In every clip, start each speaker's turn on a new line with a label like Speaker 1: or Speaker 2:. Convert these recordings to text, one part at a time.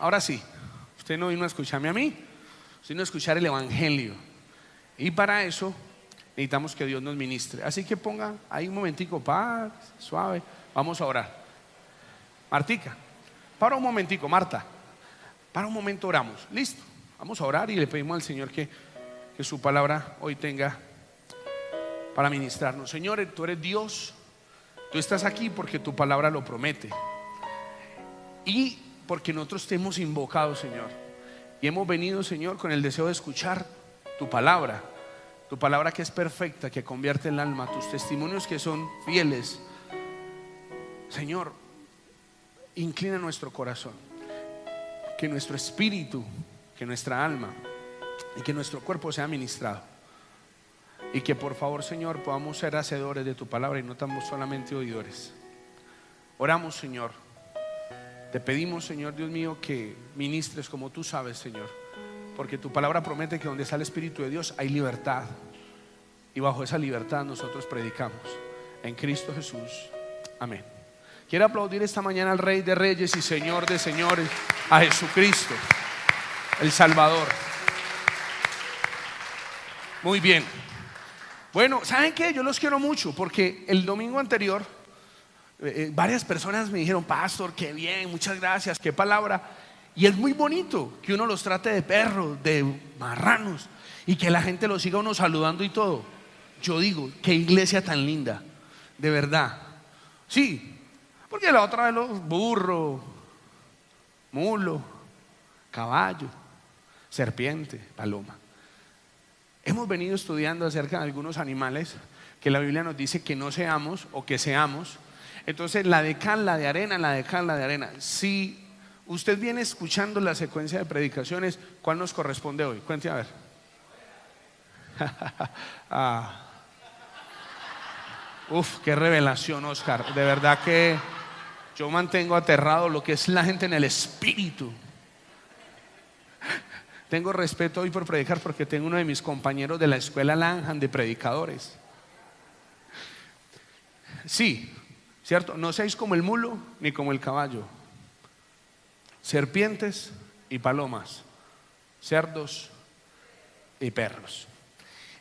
Speaker 1: ahora sí, usted no vino a escucharme a mí, sino a escuchar el evangelio. Y para eso necesitamos que Dios nos ministre. Así que ponga ahí un momentico, paz, suave, vamos a orar. Martica, para un momentico, Marta, para un momento oramos. Listo, vamos a orar y le pedimos al Señor que su palabra hoy tenga para ministrarnos. Señor, tú eres Dios, tú estás aquí porque tu palabra lo promete y porque nosotros te hemos invocado, Señor, y hemos venido, Señor, con el deseo de escuchar tu palabra que es perfecta, que convierte el alma, tus testimonios que son fieles. Señor, inclina nuestro corazón, que nuestro espíritu, que nuestra alma y que nuestro cuerpo sea ministrado. Y que por favor, Señor, podamos ser hacedores de tu palabra y no tan solamente oidores. Oramos, Señor. Te pedimos, Señor Dios mío, que ministres como tú sabes, Señor, porque tu palabra promete que donde está el Espíritu de Dios hay libertad, y bajo esa libertad nosotros predicamos en Cristo Jesús. Amén. Quiero aplaudir esta mañana al Rey de Reyes y Señor de Señores, a Jesucristo, el Salvador. Muy bien. Bueno, ¿saben qué? Yo los quiero mucho porque el domingo anterior varias personas me dijeron: pastor, qué bien, muchas gracias, qué palabra. Y es muy bonito que uno los trate de perros, de marranos, y que la gente los siga uno saludando y todo. Yo digo, qué iglesia tan linda, de verdad. Sí, porque la otra vez los burro, mulo, caballo, serpiente, paloma. Hemos venido estudiando acerca de algunos animales que la Biblia nos dice que no seamos o que seamos. Entonces la de cal, la de arena, la de cal, la de arena. Si usted viene escuchando la secuencia de predicaciones, ¿cuál nos corresponde hoy? Cuente a ver. Uf, qué revelación, Oscar. De verdad que yo mantengo aterrado lo que es la gente en el espíritu. Tengo respeto hoy por predicar porque tengo uno de mis compañeros de la escuela Langham de predicadores. Sí, ¿cierto? No seáis como el mulo ni como el caballo. Serpientes y palomas, cerdos y perros.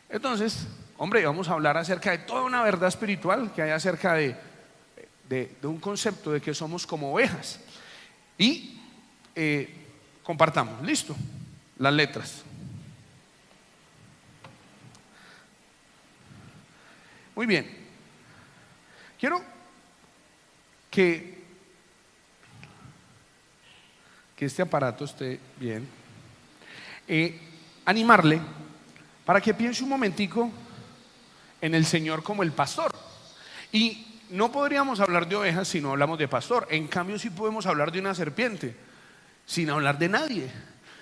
Speaker 1: Entonces, hombre, vamos a hablar acerca de toda una verdad espiritual que hay acerca de un concepto de que somos como ovejas. Y compartamos, listo, las letras. Muy bien. Quiero que este aparato esté bien. Animarle para que piense un momentico en el Señor como el pastor. Y no podríamos hablar de ovejas si no hablamos de pastor. En cambio sí podemos hablar de una serpiente sin hablar de nadie.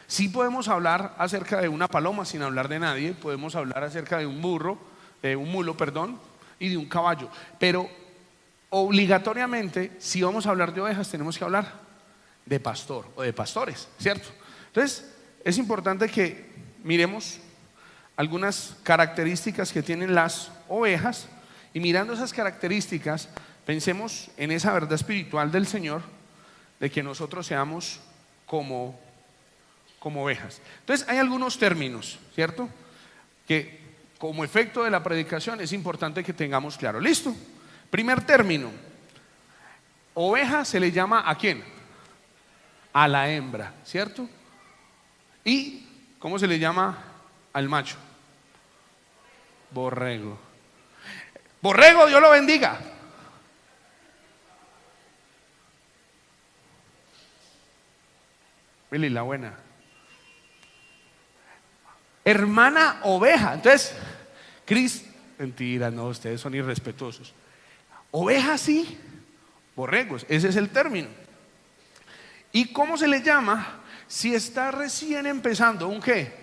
Speaker 1: Sí podemos hablar acerca de una paloma sin hablar de nadie. Podemos hablar acerca de un mulo, y de un caballo. Pero obligatoriamente, si vamos a hablar de ovejas, tenemos que hablar de pastor o de pastores, ¿cierto? Entonces es importante que miremos algunas características que tienen las ovejas, y mirando esas características pensemos en esa verdad espiritual del Señor, de que nosotros seamos como ovejas. Entonces hay algunos términos, ¿cierto?, que como efecto de la predicación es importante que tengamos claro. ¿Listo? Primer término: oveja se le llama ¿a quién? A la hembra, ¿cierto? ¿Y cómo se le llama al macho? Borrego. Borrego, Dios lo bendiga. Willy, la buena. Hermana oveja. Entonces, Cris, mentira, no, ustedes son irrespetuosos. Oveja sí, borregos, ese es el término. ¿Y cómo se le llama si está recién empezando? ¿Un qué?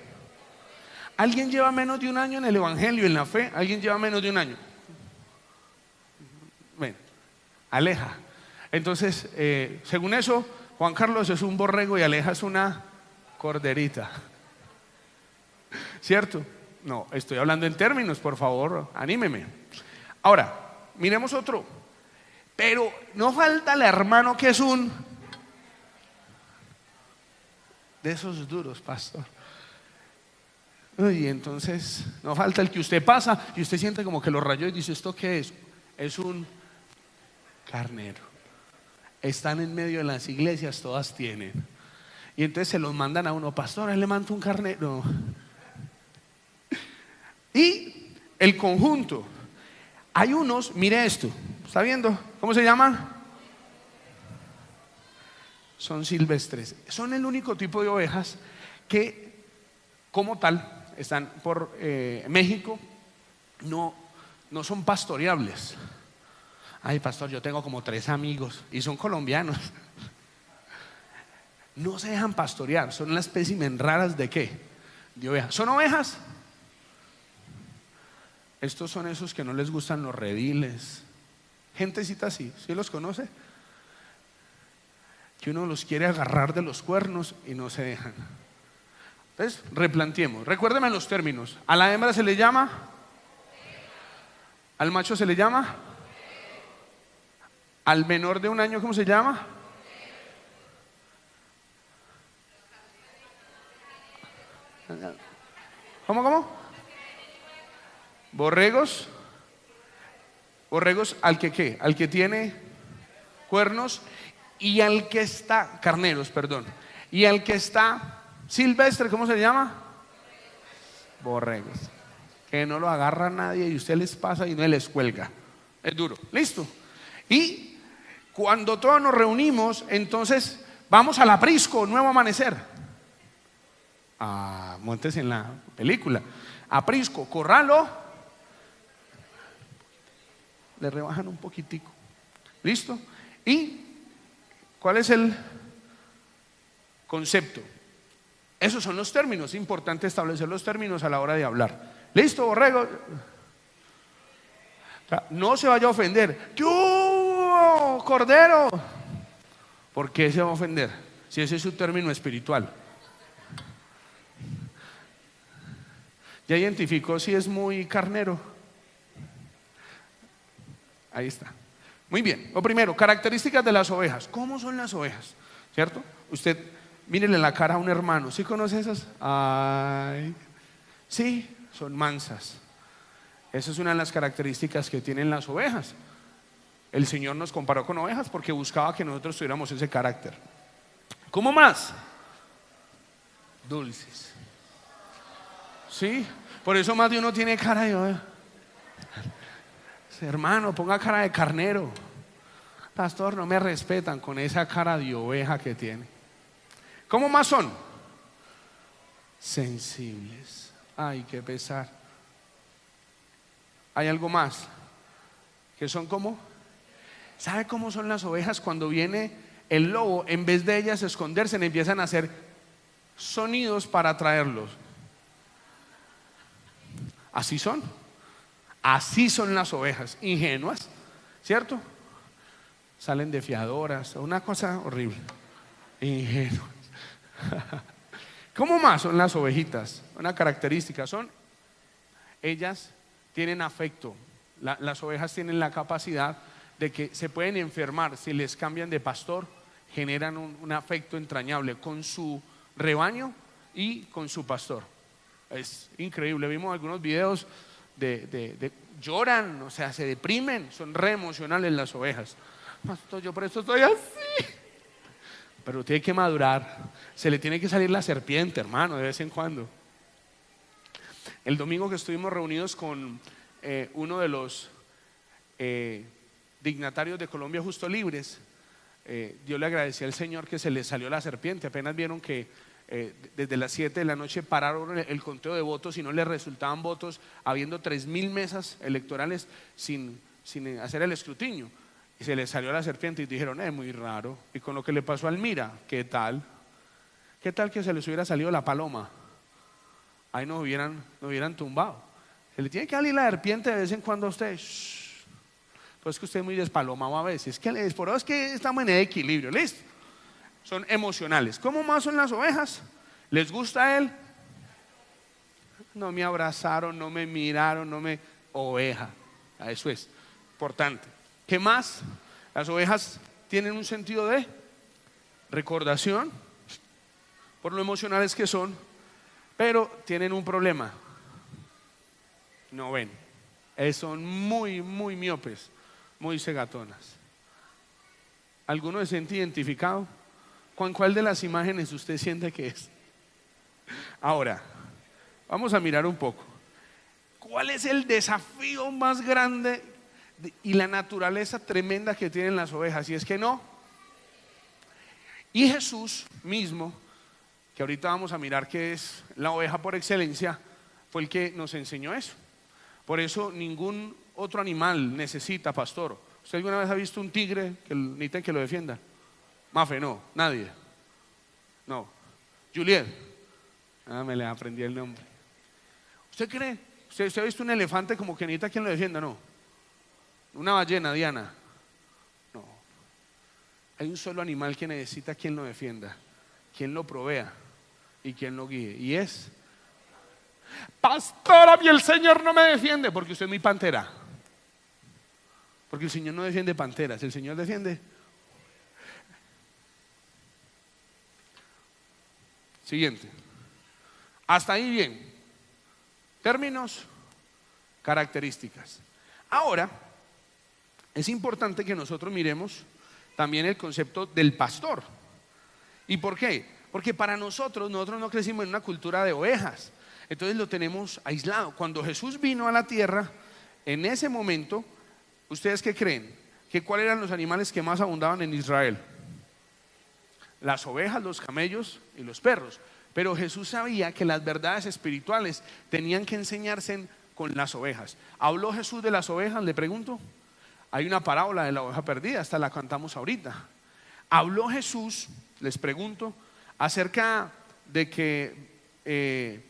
Speaker 1: ¿Alguien lleva menos de un año en el evangelio, en la fe? ¿Alguien lleva menos de un año? Bueno, Aleja. Entonces, según eso, Juan Carlos es un borrego y Aleja es una corderita, ¿cierto? No, estoy hablando en términos, por favor, anímeme. Ahora, miremos otro. Pero no falta el hermano que es un de esos duros, pastor. Y entonces no falta el que usted pasa y usted siente como que lo rayó y dice: ¿esto qué es? Es un carnero. Están en medio de las iglesias, todas tienen. Y entonces se los mandan a uno: pastor, él le manda un carnero. Y el conjunto, hay unos, mire esto, ¿está viendo? ¿Cómo se llaman? Son silvestres. Son el único tipo de ovejas que, como tal, están por México, no son pastoreables. Ay, pastor, yo tengo como 3 amigos y son colombianos. No se dejan pastorear, son las espécimen raras de qué? De ovejas. ¿Son ovejas? Estos son esos que no les gustan los rediles. Gentecita así, ¿sí los conoce? Que uno los quiere agarrar de los cuernos y no se dejan. Entonces, replanteemos. Recuérdeme los términos. A la hembra se le llama, al macho se le llama, al menor de 1 año, ¿cómo se llama? ¿Cómo? Borregos. Borregos al que ¿qué? Al que tiene cuernos y al que está, carneros, perdón. Y al que está silvestre, ¿cómo se llama? Borregos. Que no lo agarra nadie y usted les pasa y no les cuelga. Es duro. Listo. Y cuando todos nos reunimos, entonces vamos al aprisco, nuevo amanecer. Montes en la película. Aprisco, corralo, le rebajan un poquitico. ¿Listo? ¿Y cuál es el concepto? Esos son los términos. Es importante establecer los términos a la hora de hablar. ¿Listo, borrego? No se vaya a ofender. ¡Yo, cordero! ¿Por qué se va a ofender? Si ese es su término espiritual. Ya identificó si es muy carnero. Ahí está. Muy bien. Lo primero, características de las ovejas. ¿Cómo son las ovejas? ¿Cierto? Usted mírele la cara a un hermano. ¿Sí conoce esas? Ay, sí, son mansas. Esa es una de las características que tienen las ovejas. El Señor nos comparó con ovejas porque buscaba que nosotros tuviéramos ese carácter. ¿Cómo más? Dulces. Sí, por eso más de uno tiene cara de oveja. Hermano, ponga cara de carnero. Pastor, no me respetan con esa cara de oveja que tiene. ¿Cómo más son? Sensibles. Ay, qué pesar. ¿Hay algo más? ¿Que son como? ¿Sabe cómo son las ovejas? Cuando viene el lobo, en vez de ellas esconderse, empiezan a hacer sonidos para atraerlos. Así son. Así son las ovejas, ingenuas, ¿cierto? Salen de fiadoras, una cosa horrible. Ingenuas. ¿Cómo más son las ovejitas? Una característica son, ellas tienen afecto. Las ovejas tienen la capacidad de que se pueden enfermar si les cambian de pastor, generan un afecto entrañable con su rebaño y con su pastor. Es increíble. Vimos algunos videos de lloran, o sea, se deprimen, son re emocionales las ovejas. Pastor, yo por eso estoy así. Pero tiene que madurar. Se le tiene que salir la serpiente, hermano, de vez en cuando. El domingo que estuvimos reunidos con uno de los dignatarios de Colombia Justo Libres, yo le agradecí al Señor que se le salió la serpiente. Apenas vieron que desde las 7 de la noche pararon el conteo de votos y no le resultaban votos, habiendo 3.000 mesas electorales sin hacer el escrutinio, y se le salió la serpiente y dijeron: es muy raro. Y con lo que le pasó a Almira, ¿qué tal? ¿Qué tal que se les hubiera salido la paloma? Ahí nos hubieran tumbado. Se le tiene que salir la serpiente de vez en cuando a usted. Pues que usted es muy despalomado a veces. Por eso es que estamos en el equilibrio. ¿Listo? Son emocionales. ¿Cómo más son las ovejas? ¿Les gusta a él? No me abrazaron, no me miraron, Oveja. Eso es importante. ¿Qué más? Las ovejas tienen un sentido de recordación. por lo emocionales que son, pero tienen un problema: no ven. Son muy, muy miopes, muy cegatonas. ¿Alguno se siente identificado? ¿Con cuál de las imágenes usted siente que es? Ahora, vamos a mirar un poco. ¿Cuál es el desafío más grande y la naturaleza tremenda que tienen las ovejas? Y es que no. Y Jesús mismo, que ahorita vamos a mirar que es la oveja por excelencia, fue el que nos enseñó eso. Por eso ningún otro animal necesita pastor. ¿Usted alguna vez ha visto un tigre que necesita que lo defienda? Mafe, no, nadie. No. Juliet, me le aprendí el nombre. ¿Usted cree? ¿Usted ha visto un elefante como que necesita quien lo defienda? No. Una ballena, Diana. No. Hay un solo animal que necesita quien lo defienda, quien lo provea y quien lo guíe. Y es: pastor, a mí el Señor no me defiende. Porque usted es mi pantera. Porque el Señor no defiende panteras, el Señor defiende. Siguiente. Hasta ahí bien. Términos, características. Ahora, es importante que nosotros miremos también el concepto del pastor. ¿Y por qué? Porque para nosotros no crecimos en una cultura de ovejas. Entonces lo tenemos aislado. Cuando Jesús vino a la tierra, en ese momento, ¿ustedes qué creen? ¿Que cuáles eran los animales que más abundaban en Israel? Las ovejas, los camellos y los perros. Pero Jesús sabía que las verdades espirituales tenían que enseñarse con las ovejas. ¿Habló Jesús de las ovejas? Le pregunto. Hay una parábola de la oveja perdida, hasta la cantamos ahorita. ¿Habló Jesús, les pregunto, acerca de que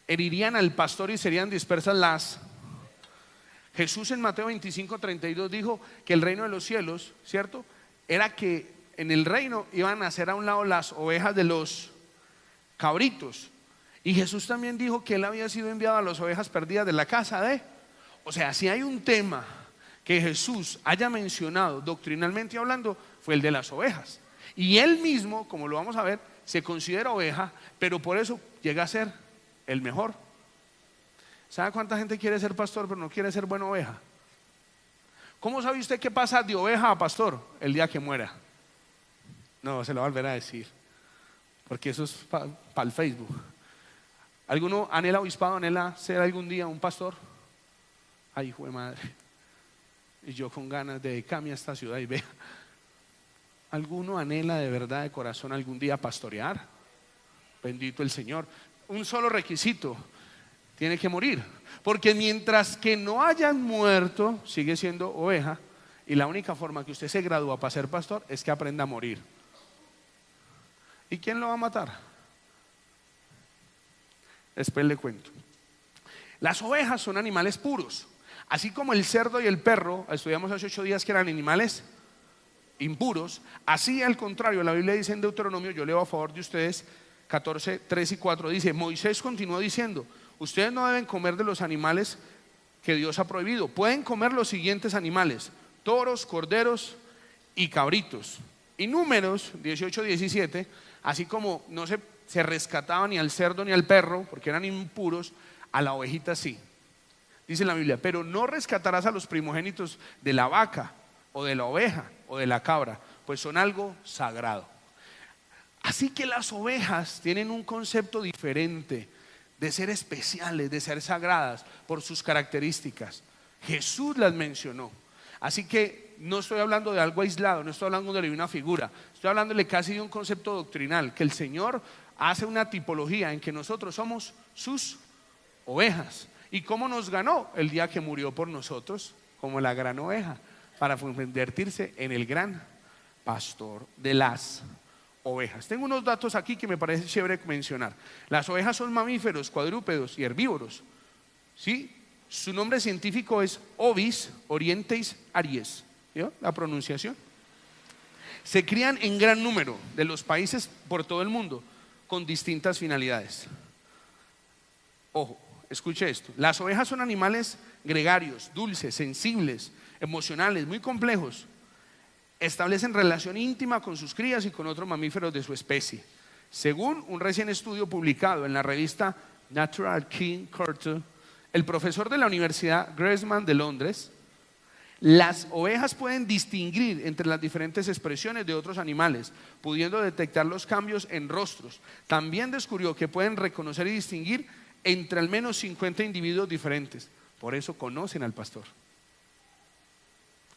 Speaker 1: herirían al pastor y serían dispersas las? Jesús en Mateo 25:32 dijo que el reino de los cielos, ¿cierto?, era que en el reino iban a hacer a un lado las ovejas de los cabritos. Y Jesús también dijo que él había sido enviado a las ovejas perdidas de la casa de. O sea, si hay un tema que Jesús haya mencionado doctrinalmente hablando, fue el de las ovejas. Y él mismo, como lo vamos a ver, se considera oveja, pero por eso llega a ser el mejor. ¿Sabe cuánta gente quiere ser pastor pero no quiere ser buena oveja? ¿Cómo sabe usted qué pasa de oveja a pastor el día que muera? No, se lo va a volver a decir, porque eso es para el Facebook. ¿Alguno anhela obispado, anhela ser algún día un pastor? Ay, hijo de madre. Y yo con ganas de dedicarme a esta ciudad y vea. ¿Alguno anhela de verdad, de corazón, algún día pastorear? Bendito el Señor. Un solo requisito: tiene que morir. Porque mientras que no hayan muerto, sigue siendo oveja. Y la única forma que usted se gradúa para ser pastor es que aprenda a morir. ¿Y quién lo va a matar? Después le cuento. Las ovejas son animales puros. Así como el cerdo y el perro, estudiamos hace 8 días que eran animales impuros, así al contrario, la Biblia dice en Deuteronomio, yo leo a favor de ustedes, 14, 3 y 4, dice: Moisés continuó diciendo, ustedes no deben comer de los animales que Dios ha prohibido. Pueden comer los siguientes animales: toros, corderos y cabritos. Y Números 18, 17, así como no se rescataba ni al cerdo ni al perro porque eran impuros, a la ovejita sí. Dice la Biblia: pero no rescatarás a los primogénitos de la vaca o de la oveja o de la cabra, pues son algo sagrado. Así que las ovejas tienen un concepto diferente de ser especiales, de ser sagradas por sus características. Jesús las mencionó. Así que no estoy hablando de algo aislado, no estoy hablando de una figura, estoy hablándole casi de un concepto doctrinal, que el Señor hace una tipología en que nosotros somos sus ovejas. ¿Y cómo nos ganó? El día que murió por nosotros como la gran oveja, para convertirse en el gran pastor de las ovejas. Tengo unos datos aquí que me parece chévere mencionar. Las ovejas son mamíferos, cuadrúpedos y herbívoros. ¿Sí? Su nombre científico es Ovis orientis aries. ¿Vio la pronunciación? Se crían en gran número de los países por todo el mundo con distintas finalidades. Ojo, escuche esto. Las ovejas son animales gregarios, dulces, sensibles, emocionales, muy complejos. Establecen relación íntima con sus crías y con otros mamíferos de su especie. Según un recién estudio publicado en la revista Natural King Culture, el profesor de la Universidad Graceman de Londres, las ovejas pueden distinguir entre las diferentes expresiones de otros animales, pudiendo detectar los cambios en rostros. También descubrió que pueden reconocer y distinguir entre al menos 50 individuos diferentes. Por eso conocen al pastor.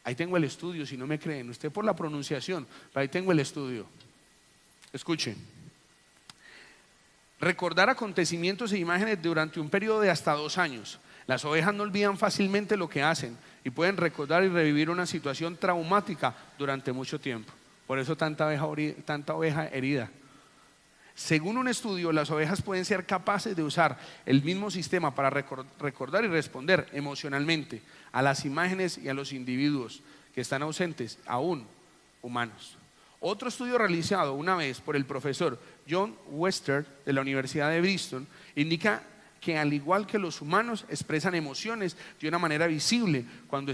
Speaker 1: Ahí tengo el estudio, si no me creen, usted por la pronunciación, pero ahí tengo el estudio. Escuchen. Recordar acontecimientos e imágenes durante un periodo de hasta 2 años. Las ovejas no olvidan fácilmente lo que hacen y pueden recordar y revivir una situación traumática durante mucho tiempo. Por eso tanta oveja herida. Según un estudio, las ovejas pueden ser capaces de usar el mismo sistema para recordar y responder emocionalmente a las imágenes y a los individuos que están ausentes, aún humanos. Otro estudio realizado una vez por el profesor John Wester de la Universidad de Bristol indica que al igual que los humanos expresan emociones de una manera visible cuando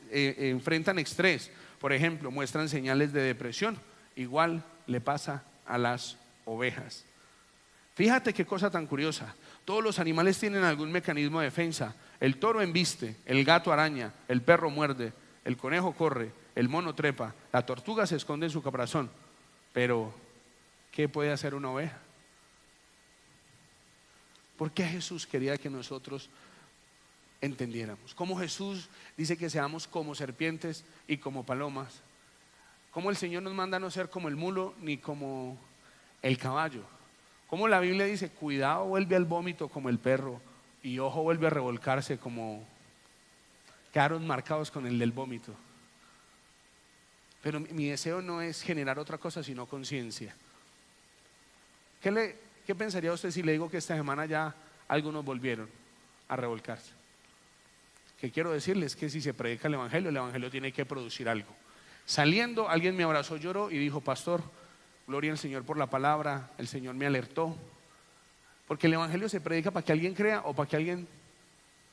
Speaker 1: enfrentan estrés. Por ejemplo, muestran señales de depresión. Igual le pasa a las ovejas. Fíjate qué cosa tan curiosa. Todos los animales tienen algún mecanismo de defensa. El toro embiste, el gato araña, el perro muerde, el conejo corre, el mono trepa, la tortuga se esconde en su caparazón. Pero, ¿qué puede hacer una oveja? ¿Por qué Jesús quería que nosotros entendiéramos? ¿Cómo Jesús dice que seamos como serpientes y como palomas? ¿Cómo el Señor nos manda a no ser como el mulo ni como el caballo? ¿Cómo la Biblia dice, cuidado vuelve al vómito como el perro y ojo vuelve a revolcarse como quedaron marcados con el del vómito? Pero mi deseo no es generar otra cosa sino conciencia. ¿Qué pensaría usted si le digo que esta semana ya algunos volvieron a revolcarse? ¿Qué quiero decirles? Que si se predica el Evangelio tiene que producir algo. Saliendo, alguien me abrazó, lloró y dijo, pastor, gloria al Señor por la palabra, el Señor me alertó. Porque el Evangelio se predica para que alguien crea o para que alguien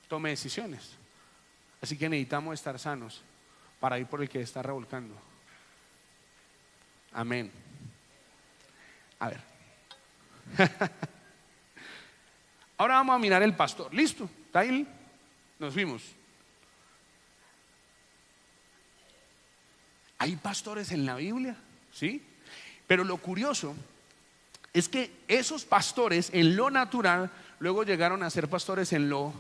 Speaker 1: tome decisiones. Así que necesitamos estar sanos para ir por el que está revolcando. Amén. A ver. Ahora vamos a mirar el pastor. ¿Listo? ¿Está ahí? Nos fuimos. Hay pastores en la Biblia, ¿sí? Pero lo curioso es que esos pastores en lo natural luego llegaron a ser pastores en lo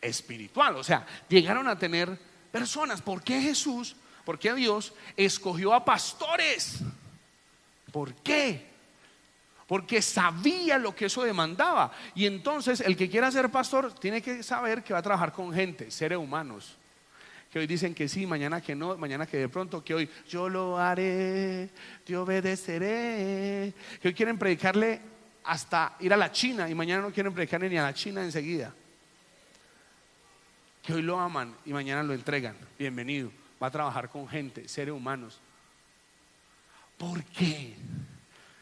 Speaker 1: espiritual. O sea, llegaron a tener personas. ¿Por qué Jesús, por qué Dios escogió a pastores? ¿Por qué? Porque sabía lo que eso demandaba. Y entonces el que quiera ser pastor tiene que saber que va a trabajar con gente, seres humanos, que hoy dicen que sí, mañana que no, mañana que de pronto, que hoy yo lo haré, te obedeceré, que hoy quieren predicarle hasta ir a la China y mañana no quieren predicarle ni a la China enseguida, que hoy lo aman y mañana lo entregan. Bienvenido, va a trabajar con gente, seres humanos. ¿Por qué?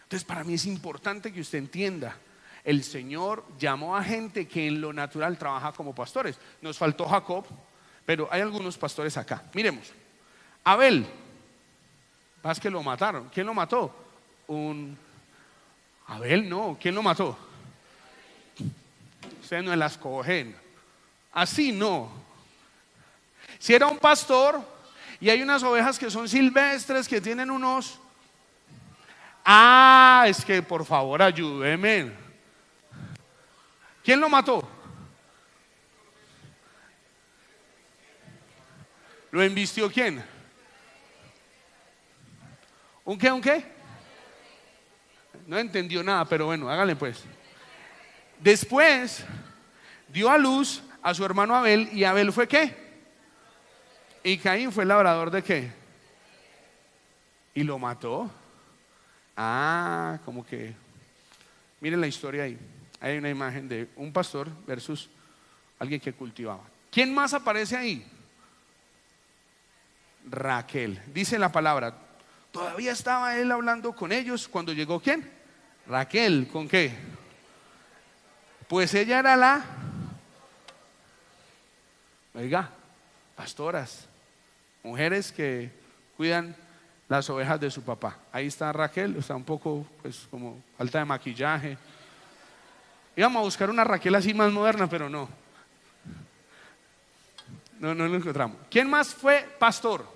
Speaker 1: Entonces para mí es importante que usted entienda, el Señor llamó a gente que en lo natural trabaja como pastores. Nos faltó Jacob, pero hay algunos pastores acá. Miremos, Abel, más que lo mataron. ¿Quién lo mató? Abel no, ¿quién lo mató? Ustedes no las cogen. Así no. Si era un pastor y hay unas ovejas que son silvestres, que tienen unos... es que por favor ayúdeme. ¿Quién lo mató? ¿Lo embistió quién? ¿Un qué? ¿Un qué? No entendió nada, pero bueno, hágale pues. Después dio a luz a su hermano Abel. ¿Y Abel fue qué? Y Caín fue el labrador de qué? Y lo mató. Como que miren la historia ahí. Hay una imagen de un pastor versus alguien que cultivaba. ¿Quién más aparece ahí? Raquel. Dice la palabra, todavía estaba él hablando con ellos cuando llegó ¿quién? Raquel. ¿Con qué? Pues ella era oiga, pastoras, mujeres que cuidan las ovejas de su papá. Ahí está Raquel, está un poco pues como falta de maquillaje. Íbamos a buscar una Raquel así más moderna, pero no lo encontramos. ¿Quién más fue pastor?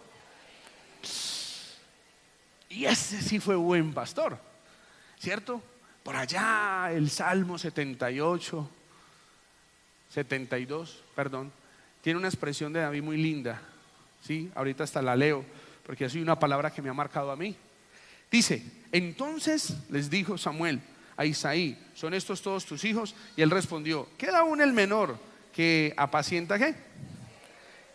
Speaker 1: Y ese sí fue buen pastor, ¿cierto? Por allá el Salmo 78, 72, perdón, tiene una expresión de David muy linda, ¿sí? Ahorita hasta la leo, porque ha sido una palabra que me ha marcado a mí. Dice: entonces les dijo Samuel a Isaí: ¿son estos todos tus hijos? Y él respondió: queda aún el menor, que apacienta ¿qué?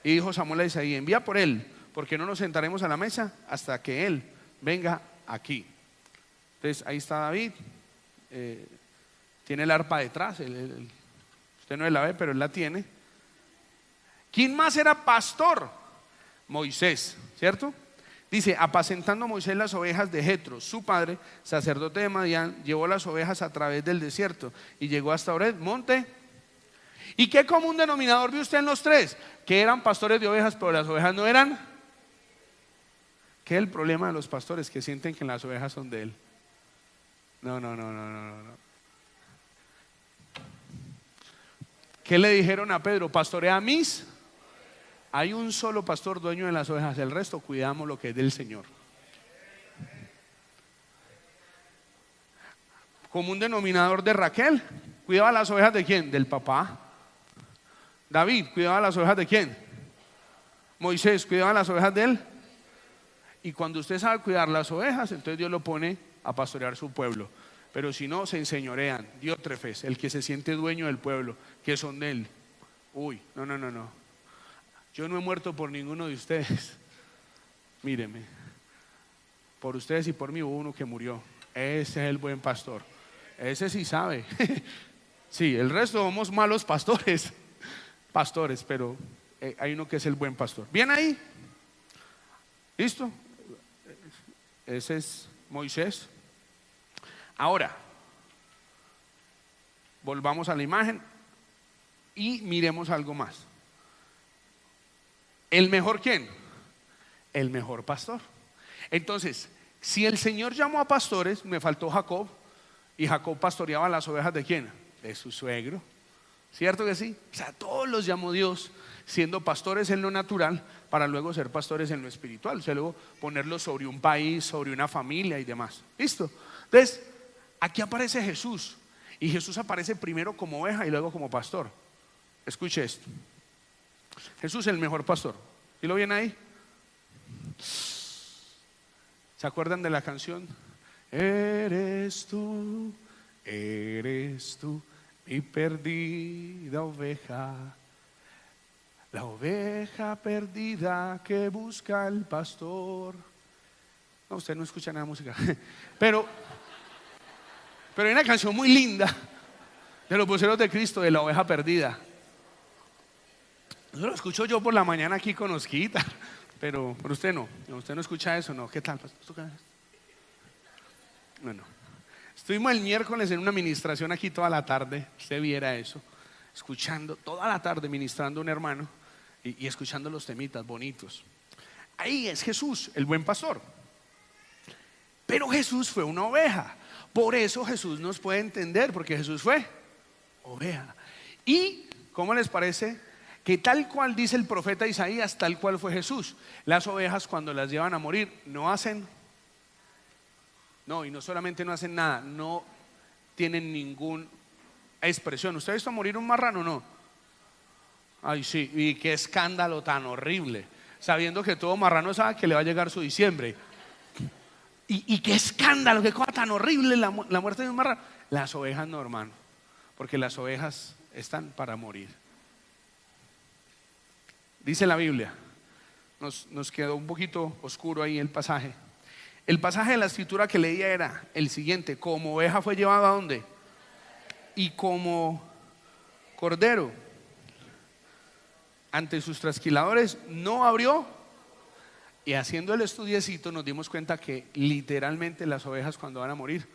Speaker 1: Y dijo Samuel a Isaí: envía por él, porque no nos sentaremos a la mesa hasta que él venga aquí. Entonces ahí está David, tiene el arpa detrás, usted no la ve, pero él la tiene. ¿Quién más era pastor? Moisés, ¿cierto? Dice: apacentando Moisés las ovejas de Jetro, su padre, sacerdote de Madián, llevó las ovejas a través del desierto y llegó hasta Oreb, monte. ¿Y qué común denominador vio usted en los tres? Que eran pastores de ovejas, pero las ovejas no eran. ¿Qué es el problema de los pastores? Que sienten que las ovejas son de él. No. ¿Qué le dijeron a Pedro? Pastorea mis. Hay un solo pastor dueño de las ovejas, el resto cuidamos lo que es del Señor. Común denominador de Raquel: ¿cuidaba las ovejas de quién? Del papá. David: ¿cuidaba las ovejas de quién? Moisés: ¿cuidaba las ovejas de él? Y cuando usted sabe cuidar las ovejas, entonces Dios lo pone a pastorear su pueblo. Pero si no, se enseñorean. Diótrefes, el que se siente dueño del pueblo, que son de él. Uy, no. Yo no he muerto por ninguno de ustedes. Míreme, por ustedes y por mí hubo uno que murió. Ese es el buen pastor. Ese sí sabe. Sí, el resto somos malos pastores, pero hay uno que es el buen pastor. ¿Bien ahí? ¿Listo? Ese es Moisés. Ahora, volvamos a la imagen y miremos algo más. ¿El mejor quién? El mejor pastor. Entonces, si el Señor llamó a pastores, me faltó Jacob, y Jacob pastoreaba las ovejas ¿de quién? De su suegro. ¿Cierto que sí? O sea, todos los llamó Dios siendo pastores en lo natural para luego ser pastores en lo espiritual, o sea, luego ponerlos sobre un país, sobre una familia y demás. ¿Listo? Entonces, aquí aparece Jesús, y Jesús aparece primero como oveja y luego como pastor. Escuche esto. Jesús, el mejor pastor. ¿Y lo ven ahí? ¿Se acuerdan de la canción? Eres tú, mi perdida oveja, la oveja perdida que busca el pastor. No, usted no escucha nada de música. Pero hay una canción muy linda de los voceros de Cristo, de la oveja perdida. Eso lo escucho yo por la mañana aquí con Osquita, pero usted no escucha eso, ¿no? ¿Qué tal, pastor? Bueno, estuvimos el miércoles en una administración aquí toda la tarde, usted viera eso, escuchando toda la tarde, ministrando a un hermano y escuchando los temitas bonitos. Ahí es Jesús, el buen pastor. Pero Jesús fue una oveja, por eso Jesús nos puede entender, porque Jesús fue oveja. ¿Y cómo les parece? Que tal cual dice el profeta Isaías, tal cual fue Jesús. Las ovejas cuando las llevan a morir no hacen, y no solamente no hacen nada, no tienen ninguna expresión. ¿Usted ha visto morir un marrano o no? Ay, sí, y qué escándalo tan horrible, sabiendo que todo marrano sabe que le va a llegar su diciembre. Y qué escándalo, qué cosa tan horrible la muerte de un marrano. Las ovejas no, hermano, porque las ovejas están para morir. Dice la Biblia, nos quedó un poquito oscuro ahí el pasaje. El pasaje de la escritura que leía era el siguiente: como oveja fue llevado ¿a dónde? Y como cordero ante sus trasquiladores no abrió. Y haciendo el estudiecito nos dimos cuenta que literalmente las ovejas cuando van a morir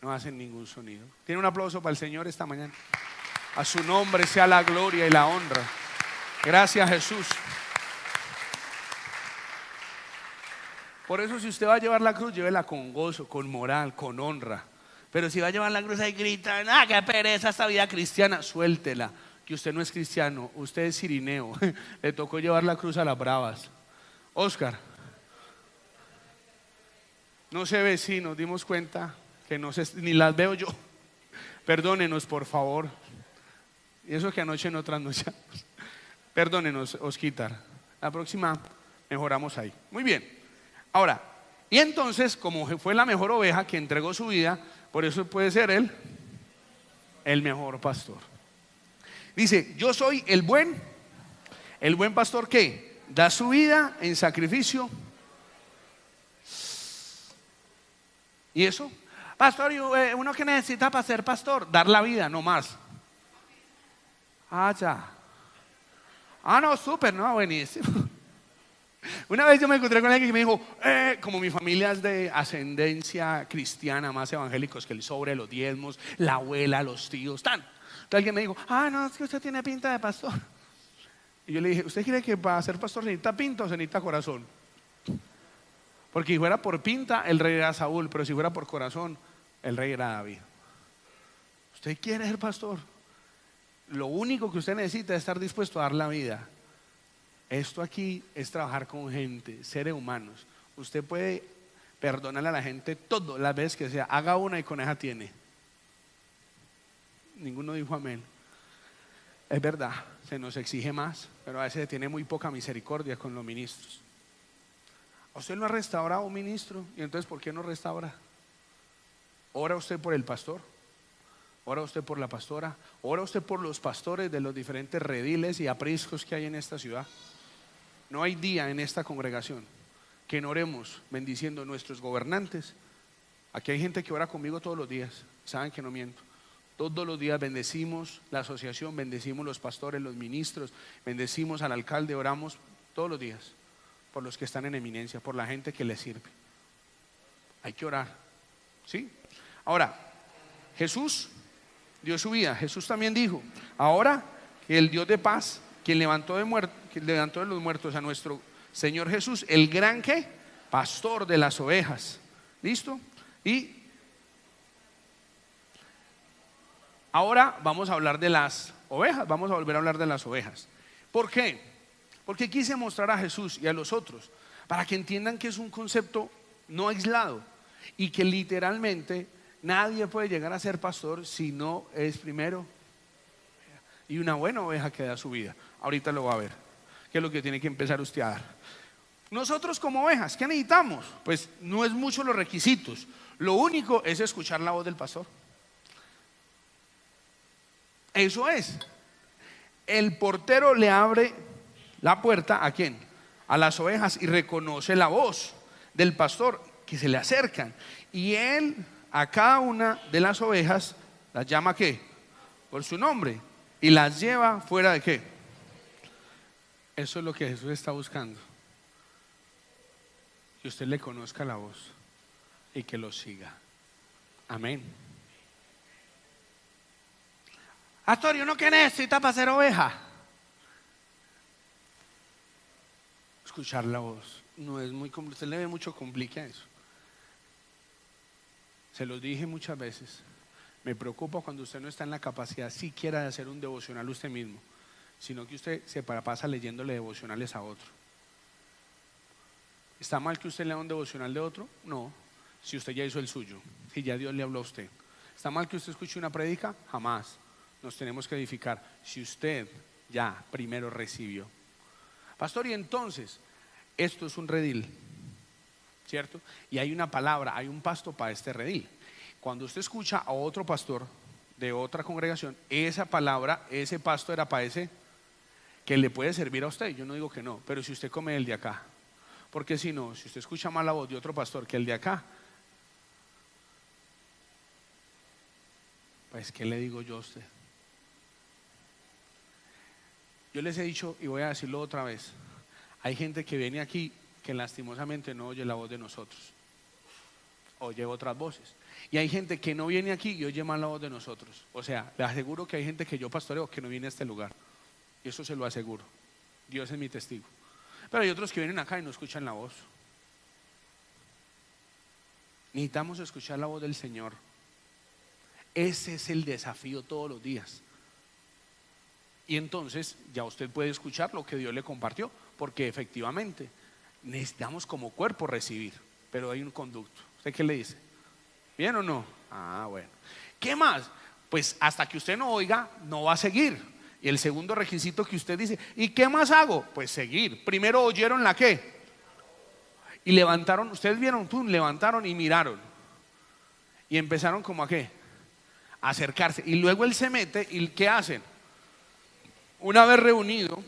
Speaker 1: no hacen ningún sonido. Tiene un aplauso para el Señor esta mañana. A su nombre sea la gloria y la honra. Gracias, Jesús. Por eso si usted va a llevar la cruz, llévela con gozo, con moral, con honra. Pero si va a llevar la cruz ahí gritan, ¡ah, qué pereza esta vida cristiana! Suéltela, que usted no es cristiano, usted es cirineo. Le tocó llevar la cruz a las bravas. Oscar, no se ve, sí, nos dimos cuenta que no sé, ni las veo yo. Perdónenos, por favor. Y eso que anoche no trasnochamos. Perdónenos, Osquitar. La próxima mejoramos ahí. Muy bien. Ahora, y entonces, como fue la mejor oveja que entregó su vida, por eso puede ser él el mejor pastor. Dice, yo soy el buen pastor que da su vida en sacrificio. ¿Y eso? Pastor, uno que necesita para ser pastor, dar la vida, no más. Ah, ya. Ah, no, súper, no, buenísimo. Una vez yo me encontré con alguien que me dijo, como mi familia es de ascendencia cristiana, más evangélicos que el sobre, los diezmos, la abuela, los tíos, tan. Entonces alguien me dijo, no, es que usted tiene pinta de pastor. Y yo le dije, ¿usted cree que para ser pastor se necesita pinta o se necesita corazón? Porque si fuera por pinta, el rey era Saúl, pero si fuera por corazón, el rey era David. ¿Usted quiere ser pastor? Lo único que usted necesita es estar dispuesto a dar la vida. Esto aquí es trabajar con gente, seres humanos. Usted puede perdonarle a la gente todas las veces que sea. Haga una y con esa tiene. Ninguno dijo amén. Es verdad, se nos exige más, pero a veces se tiene muy poca misericordia con los ministros. ¿A usted lo ha restaurado un ministro? ¿Y entonces por qué no restaura? ¿Ora usted por el pastor? ¿Ora usted por la pastora? ¿Ora usted por los pastores de los diferentes rediles y apriscos que hay en esta ciudad? No hay día en esta congregación que no oremos bendiciendo a nuestros gobernantes. Aquí hay gente que ora conmigo todos los días. Saben que no miento. Todos los días bendecimos la asociación, bendecimos los pastores, los ministros, bendecimos al alcalde, oramos todos los días por los que están en eminencia, por la gente que les sirve. Hay que orar, ¿sí? Ahora, Jesús dio su vida. Jesús también dijo, ahora que el Dios de paz, quien levantó de los muertos a nuestro Señor Jesús, el gran ¿qué? Pastor de las ovejas. ¿Listo? Y ahora vamos a hablar de las ovejas, vamos a volver a hablar de las ovejas. ¿Por qué? Porque quise mostrar a Jesús y a los otros para que entiendan que es un concepto no aislado y que literalmente nadie puede llegar a ser pastor si no es primero y una buena oveja que da su vida. Ahorita lo va a ver, que es lo que tiene que empezar usted a dar. Nosotros como ovejas, ¿qué necesitamos? Pues no es mucho los requisitos, lo único es escuchar la voz del pastor. Eso es. El portero le abre la puerta ¿a quién? A las ovejas y reconoce la voz del pastor que se le acercan. Y él a cada una de las ovejas las llama ¿qué? Por su nombre y las lleva fuera de ¿qué? Eso es lo que Jesús está buscando. Que usted le conozca la voz y que lo siga. Amén. Pastor, ¿y uno qué necesita para ser oveja? Escuchar la voz. No es muy complicado. Usted le ve mucho complique a eso. Se los dije muchas veces. Me preocupa cuando usted no está en la capacidad siquiera de hacer un devocional usted mismo, sino que usted se pasa leyéndole devocionales a otro. ¿Está mal que usted lea un devocional de otro? No, si usted ya hizo el suyo, si ya Dios le habló a usted. ¿Está mal que usted escuche una prédica? Jamás. Nos tenemos que edificar si usted ya primero recibió. Pastor, y entonces esto es un redil, ¿cierto? Y hay una palabra, hay un pasto para este redil. Cuando usted escucha a otro pastor de otra congregación, esa palabra, ese pasto era para ese que le puede servir a usted. Yo no digo que no, pero si usted come el de acá, porque si no, si usted escucha más la voz de otro pastor que el de acá, pues ¿qué le digo yo a usted? Yo les he dicho y voy a decirlo otra vez, hay gente que viene aquí que lastimosamente no oye la voz de nosotros, oye otras voces, y hay gente que no viene aquí y oye más la voz de nosotros. O sea, le aseguro que hay gente que yo pastoreo que no viene a este lugar, y eso se lo aseguro, Dios es mi testigo. Pero hay otros que vienen acá y no escuchan la voz. Necesitamos escuchar la voz del Señor. Ese es el desafío todos los días. Y entonces ya usted puede escuchar lo que Dios le compartió, porque efectivamente necesitamos como cuerpo recibir, pero hay un conducto. ¿Usted qué le dice? ¿Bien o no? Ah, bueno. ¿Qué más? Pues hasta que usted no oiga, no va a seguir. Y el segundo requisito que usted dice, ¿y qué más hago? Pues seguir. Primero oyeron la qué. Y levantaron, ustedes vieron, levantaron y miraron. Y empezaron como a qué. A acercarse. Y luego él se mete y ¿qué hacen? Una vez reunido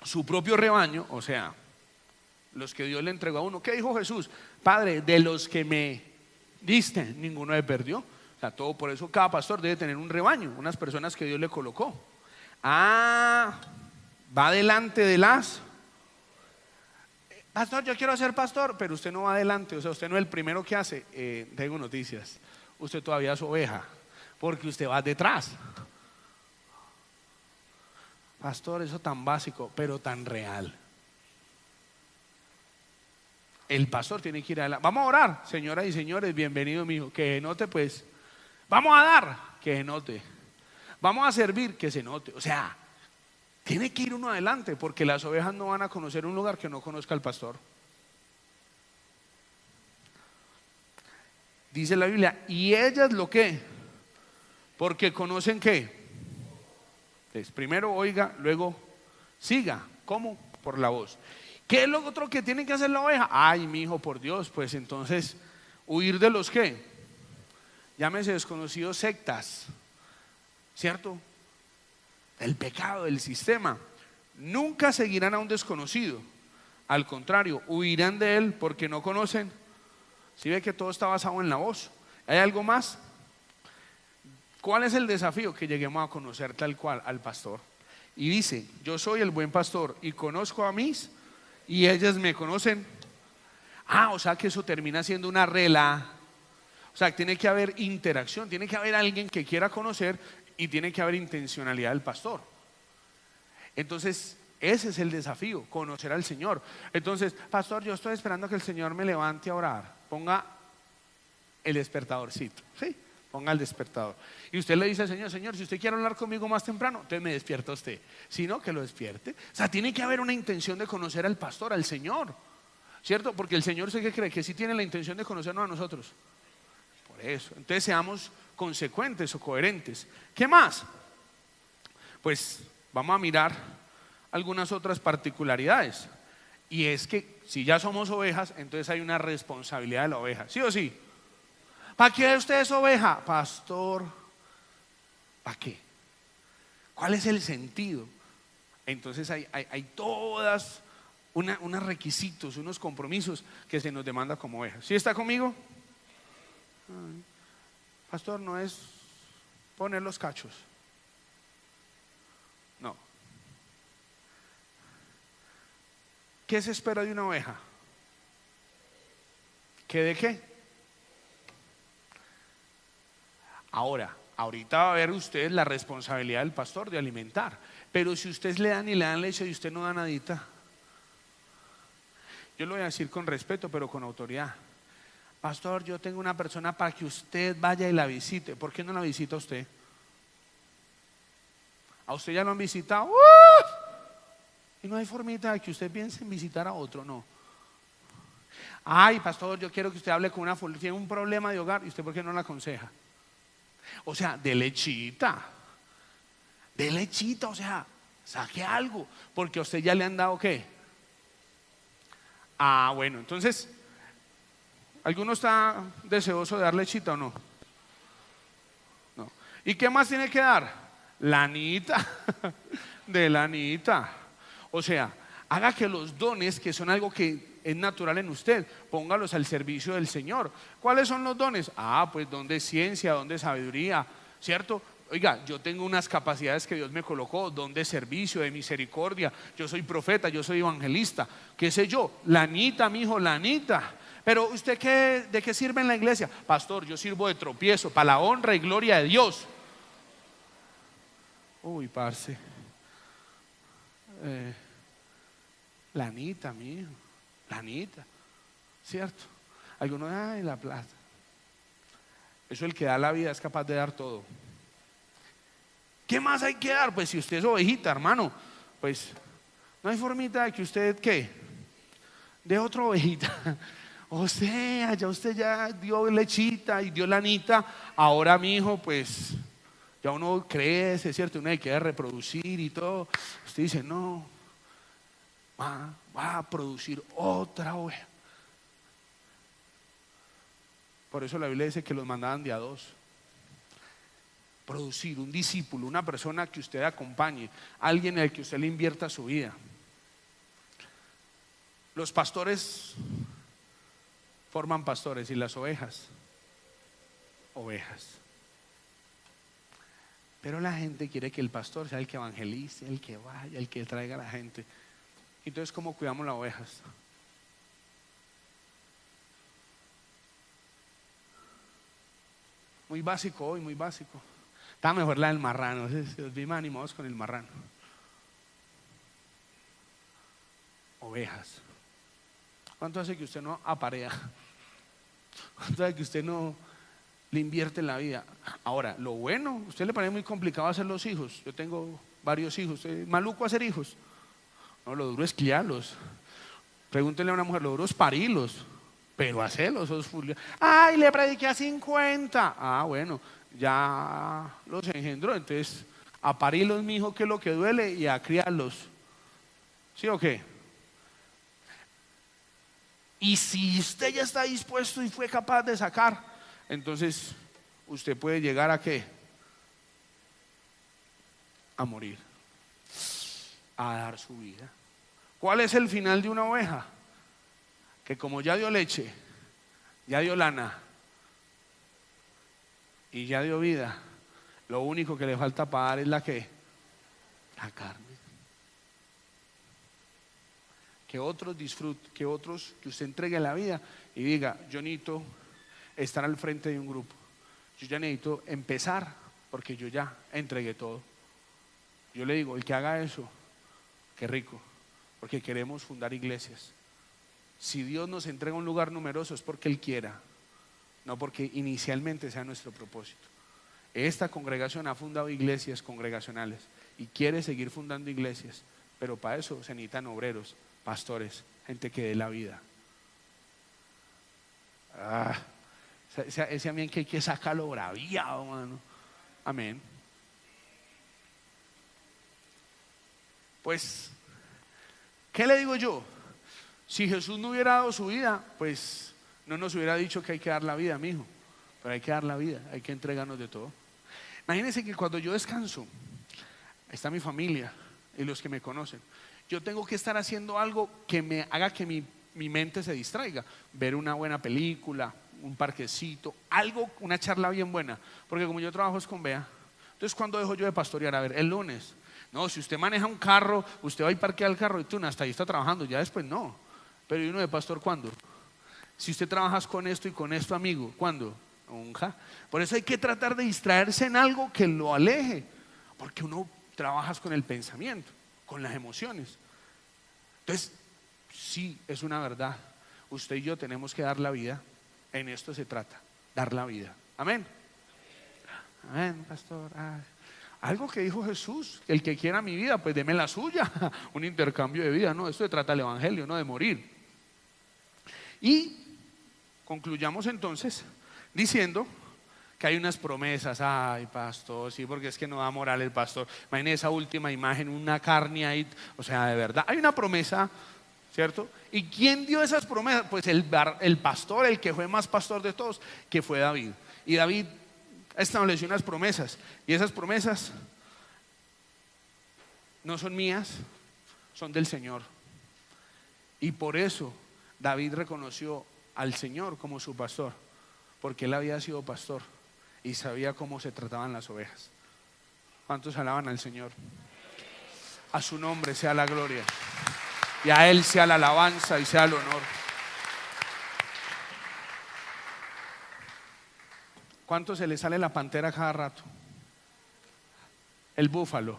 Speaker 1: su propio rebaño, o sea, los que Dios le entregó a uno, ¿qué dijo Jesús? Padre, de los que me diste, ninguno me perdió. O sea, todo por eso cada pastor debe tener un rebaño, unas personas que Dios le colocó. Va delante de las. Pastor, yo quiero ser pastor, pero usted no va adelante, o sea, usted no es el primero que hace. Tengo noticias, usted todavía es oveja, porque usted va detrás. Pastor, eso tan básico, pero tan real. El pastor tiene que ir adelante. Vamos a orar, señoras y señores, bienvenido mi hijo, que note pues. Vamos a dar, que se note. Vamos a servir, que se note. O sea, tiene que ir uno adelante, porque las ovejas no van a conocer un lugar que no conozca el pastor. Dice la Biblia, y ellas lo que, porque conocen qué. Entonces, primero oiga, luego siga. ¿Cómo? Por la voz. ¿Qué es lo otro que tiene que hacer la oveja? Ay, mi hijo, por Dios, pues entonces huir de los qué. Llámese desconocidos, sectas, ¿cierto? El pecado, del sistema. Nunca seguirán a un desconocido. Al contrario, huirán de él porque no conocen. Si ve que todo está basado en la voz. ¿Hay algo más? ¿Cuál es el desafío? Que lleguemos a conocer tal cual al pastor. Y dice, yo soy el buen pastor y conozco a mis y ellas me conocen. O sea que eso termina siendo una relación. O sea, tiene que haber interacción, tiene que haber alguien que quiera conocer y tiene que haber intencionalidad del pastor. Entonces, ese es el desafío, conocer al Señor. Entonces, pastor, yo estoy esperando que el Señor me levante a orar. Ponga el despertadorcito, ¿sí? Ponga el despertador. Y usted le dice al Señor, Señor, si usted quiere hablar conmigo más temprano, entonces me despierta usted. Si no, que lo despierte. O sea, tiene que haber una intención de conocer al pastor, al Señor, ¿cierto? Porque el Señor sé que cree que sí tiene la intención de conocernos a nosotros. Eso, entonces seamos consecuentes o coherentes. ¿Qué más? Pues vamos a mirar algunas otras particularidades. Y es que si ya somos ovejas, entonces hay una responsabilidad de la oveja, ¿sí o sí? ¿Para qué usted es oveja? Pastor, ¿para qué? ¿Cuál es el sentido? Entonces hay todas unos requisitos, unos compromisos que se nos demanda como ovejas. ¿Sí está conmigo? Pastor, no es poner los cachos. No. ¿Qué se espera de una oveja? ¿Qué de qué? Ahorita va a ver usted la responsabilidad del pastor de alimentar. Pero si usted le dan y le dan leche y usted no da nadita, yo lo voy a decir con respeto, pero con autoridad. Pastor, yo tengo una persona para que usted vaya y la visite. ¿Por qué no la visita usted? ¿A usted ya lo han visitado? Y no hay formita de que usted piense en visitar a otro, no. Ay, pastor, yo quiero que usted hable con una tiene un problema de hogar. ¿Y usted por qué no la aconseja? O sea, de lechita, o sea, saque algo. Porque a usted ya le han dado ¿qué? Bueno, entonces ¿alguno está deseoso de dar lechita o no? No. ¿Y qué más tiene que dar? Lanita. De lanita. O sea, haga que los dones, que son algo que es natural en usted, póngalos al servicio del Señor. ¿Cuáles son los dones? Pues don de ciencia, don de sabiduría, ¿cierto? Oiga, yo tengo unas capacidades que Dios me colocó, don de servicio, de misericordia. Yo soy profeta, yo soy evangelista. ¿Qué sé yo? Lanita, mi hijo, lanita. Pero ¿usted de qué sirve en la iglesia? Pastor, yo sirvo de tropiezo para la honra y gloria de Dios. Uy, parce. Lanita, mi hijo. Lanita, ¿cierto? Algunos, ay, la plata. Eso el que da la vida es capaz de dar todo. ¿Qué más hay que dar? Pues si usted es ovejita, hermano, pues no hay formita de que usted, ¿qué? De otra ovejita. O sea, ya usted ya dio lechita y dio lanita. Ahora mi hijo, pues ya uno crece, ¿cierto? Uno quiere reproducir y todo. Usted dice, no, va a producir otra oveja. Por eso la Biblia dice que los mandaban de a dos. Producir un discípulo, una persona que usted acompañe, alguien en el que usted le invierta su vida. Los pastores forman pastores y las ovejas, ovejas. Pero la gente quiere que el pastor sea el que evangelice, el que vaya, el que traiga a la gente. Entonces, ¿cómo cuidamos las ovejas? Muy básico hoy, muy básico. Está mejor la del marrano, los vi más animados con el marrano. Ovejas. ¿Cuánto hace que usted no aparea? ¿Cuánto hace que usted no le invierte en la vida? Ahora, lo bueno, ¿a usted le parece muy complicado hacer los hijos? Yo tengo varios hijos. ¿Es maluco hacer hijos? No, lo duro es criarlos. Pregúntenle a una mujer, lo duro es parirlos. Pero hacerlos, esos furiosos. Ay, le prediqué a 50. Ah, bueno, ya los engendró. Entonces, a parirlos, mi hijo, que es lo que duele, y a criarlos. ¿Sí o qué? Y si usted ya está dispuesto y fue capaz de sacar, entonces usted puede llegar a ¿qué? A morir, a dar su vida. ¿Cuál es el final de una oveja? Que como ya dio leche, ya dio lana y ya dio vida, lo único que le falta para dar es la ¿qué? La carne. Que otros disfruten, que usted entregue la vida y diga, yo necesito estar al frente de un grupo. Yo ya necesito empezar porque yo ya entregué todo. Yo le digo, el que haga eso, qué rico, porque queremos fundar iglesias. Si Dios nos entrega un lugar numeroso es porque Él quiera, no porque inicialmente sea nuestro propósito. Esta congregación ha fundado iglesias congregacionales y quiere seguir fundando iglesias, pero para eso se necesitan obreros, pastores, gente que dé la vida. Ese amén que hay que sacarlo braviado, mano. Amén. Pues, ¿qué le digo yo? Si Jesús no hubiera dado su vida, pues no nos hubiera dicho que hay que dar la vida, mijo. Pero hay que dar la vida, hay que entregarnos de todo. Imagínense que cuando yo descanso, está mi familia y los que me conocen. Yo tengo que estar haciendo algo que me haga que mi mente se distraiga. Ver una buena película, un parquecito, algo, una charla bien buena. Porque como yo trabajo es con Bea, entonces ¿cuándo dejo yo de pastorear? A ver, el lunes. No, si usted maneja un carro, usted va y parquea el carro y tú hasta ahí está trabajando, ya después no. Pero ¿y uno de pastor cuándo? Si usted trabajas con esto y con esto, amigo, ¿cuándo? Nunca. Por eso hay que tratar de distraerse en algo que lo aleje. Porque uno trabajas con el pensamiento, con las emociones. Entonces, sí, es una verdad. Usted y yo tenemos que dar la vida. En esto se trata, dar la vida. Amén. Amén, pastor. Ay. Algo que dijo Jesús, el que quiera mi vida, pues deme la suya. Un intercambio de vida, ¿no? Esto se trata del evangelio, no de morir. Y concluyamos entonces diciendo que hay unas promesas. Ay, pastor, sí, porque es que no da moral el pastor. Imagínense esa última imagen, una carne ahí. O sea, de verdad, hay una promesa, ¿cierto? ¿Y quién dio esas promesas? Pues el pastor, el que fue más pastor de todos, que fue David. Y David estableció unas promesas. Y esas promesas no son mías, son del Señor. Y por eso David reconoció al Señor como su pastor, porque él había sido pastor y sabía cómo se trataban las ovejas. ¿Cuántos alaban al Señor? A su nombre sea la gloria y a Él sea la alabanza y sea el honor. ¿Cuánto se le sale la pantera cada rato? El búfalo.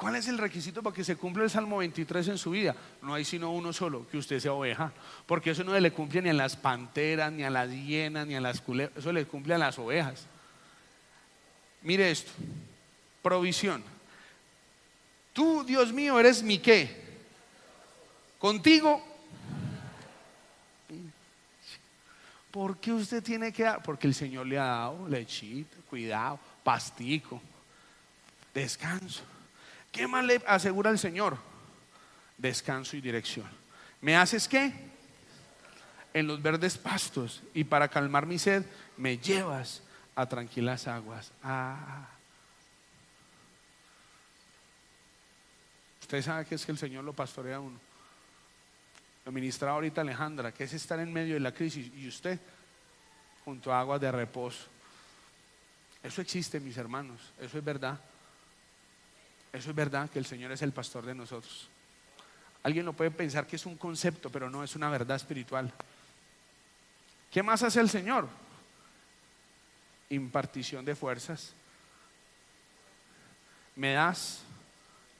Speaker 1: ¿Cuál es el requisito para que se cumpla el Salmo 23 en su vida? No hay sino uno solo, que usted sea oveja. Porque eso no le cumple ni a las panteras, ni a las hienas, ni a las culebras. Eso le cumple a las ovejas. Mire esto, provisión. Tú, Dios mío, eres mi ¿qué? Contigo. ¿Por qué usted tiene que dar? Porque el Señor le ha dado lechita, cuidado, pastico, descanso. ¿Qué más le asegura el Señor? Descanso y dirección. ¿Me haces qué? En los verdes pastos, y para calmar mi sed me llevas a tranquilas aguas. Usted sabe que es que el Señor lo pastorea a uno. Lo ministraba ahorita Alejandra, que es estar en medio de la crisis y usted junto a aguas de reposo. Eso existe, mis hermanos, eso es verdad. Eso es verdad, que el Señor es el pastor de nosotros. Alguien lo puede pensar que es un concepto, pero no, es una verdad espiritual. ¿Qué más hace el Señor? Impartición de fuerzas. Me das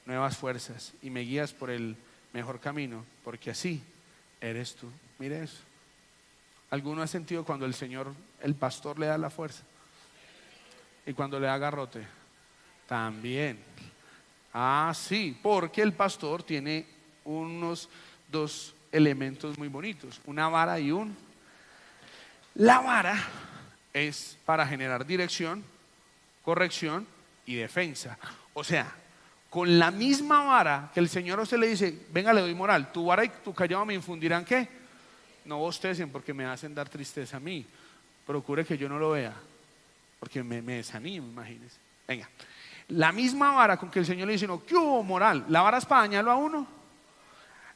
Speaker 1: nuevas fuerzas y me guías por el mejor camino, porque así eres tú. Mire eso. ¿Alguno ha sentido cuando el Señor, el pastor, le da la fuerza? Y cuando le da garrote, también. Sí, porque el pastor tiene unos dos elementos muy bonitos, una vara y un. La vara es para generar dirección, corrección y defensa. O sea, con la misma vara que el Señor a usted le dice, venga, le doy moral, tu vara y tu callado me infundirán ¿qué? No bostecen porque me hacen dar tristeza a mí. Procure que yo no lo vea, porque me desanimo, imagínense. Venga, la misma vara con que el Señor le dice, no, ¿qué hubo moral? La vara es para dañarlo a uno.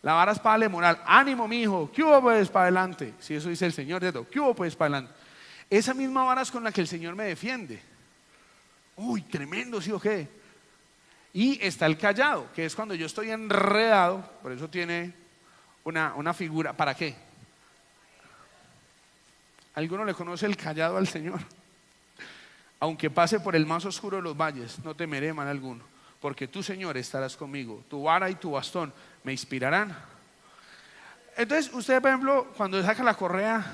Speaker 1: La vara es para darle moral. Ánimo, mi hijo, ¿qué hubo pues para adelante? Si eso dice el Señor, ¿qué hubo pues para adelante? Esa misma vara es con la que el Señor me defiende. Uy, tremendo, ¿sí o qué? Y está el callado, que es cuando yo estoy enredado. Por eso tiene una figura. ¿Para qué? ¿Alguno le conoce el callado al Señor? Aunque pase por el más oscuro de los valles, no temeré mal alguno, porque tú, Señor, estarás conmigo. Tu vara y tu bastón me inspirarán. Entonces, usted, por ejemplo, cuando saca la correa,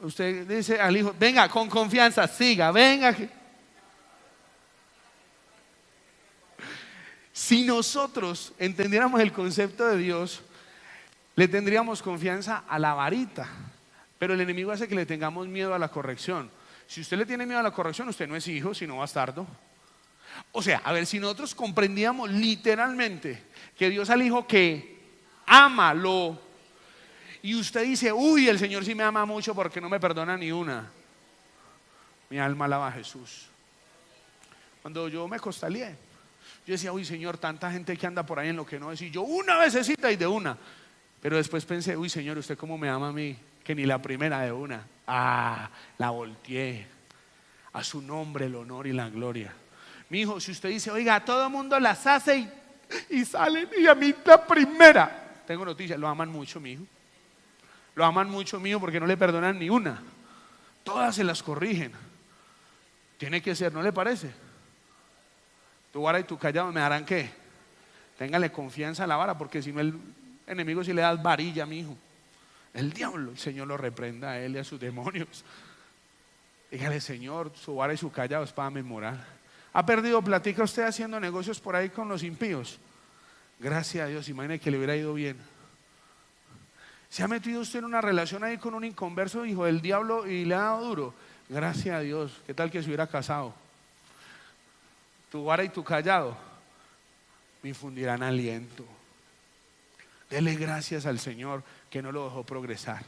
Speaker 1: usted dice al hijo, venga, con confianza, siga, venga. Si nosotros entendiéramos el concepto de Dios, le tendríamos confianza a la varita. Pero el enemigo hace que le tengamos miedo a la corrección. Si usted le tiene miedo a la corrección, usted no es hijo, sino bastardo. O sea, a ver, si nosotros comprendíamos literalmente que Dios al hijo que ama, y usted dice, uy, el Señor sí me ama mucho porque no me perdona ni una. Mi alma alaba a Jesús. Cuando yo me costaleé, yo decía, uy, Señor, tanta gente que anda por ahí en lo que no es, y yo una vecesita y de una. Pero después pensé, uy, Señor, usted cómo me ama a mí, que ni la primera de una. La volteé. A su nombre el honor y la gloria. Mi hijo, si usted dice, oiga, todo el mundo las hace y salen, y a mí la primera. Tengo noticias, lo aman mucho, mi hijo. Lo aman mucho, mi hijo, porque no le perdonan ni una. Todas se las corrigen. Tiene que ser, ¿no le parece? Tu vara y tu callado me harán ¿qué? Téngale confianza a la vara, porque si no el enemigo, si le das varilla, mi hijo, el diablo, el Señor lo reprenda a él y a sus demonios. Dígale, Señor, su vara y su callado es para memorar. ¿Ha perdido platica usted haciendo negocios por ahí con los impíos? Gracias a Dios, imagine que le hubiera ido bien. ¿Se ha metido usted en una relación ahí con un inconverso, hijo del diablo, y le ha dado duro? Gracias a Dios. ¿Qué tal que se hubiera casado? Tu vara y tu callado me infundirán aliento. Dele gracias al Señor que no lo dejó progresar.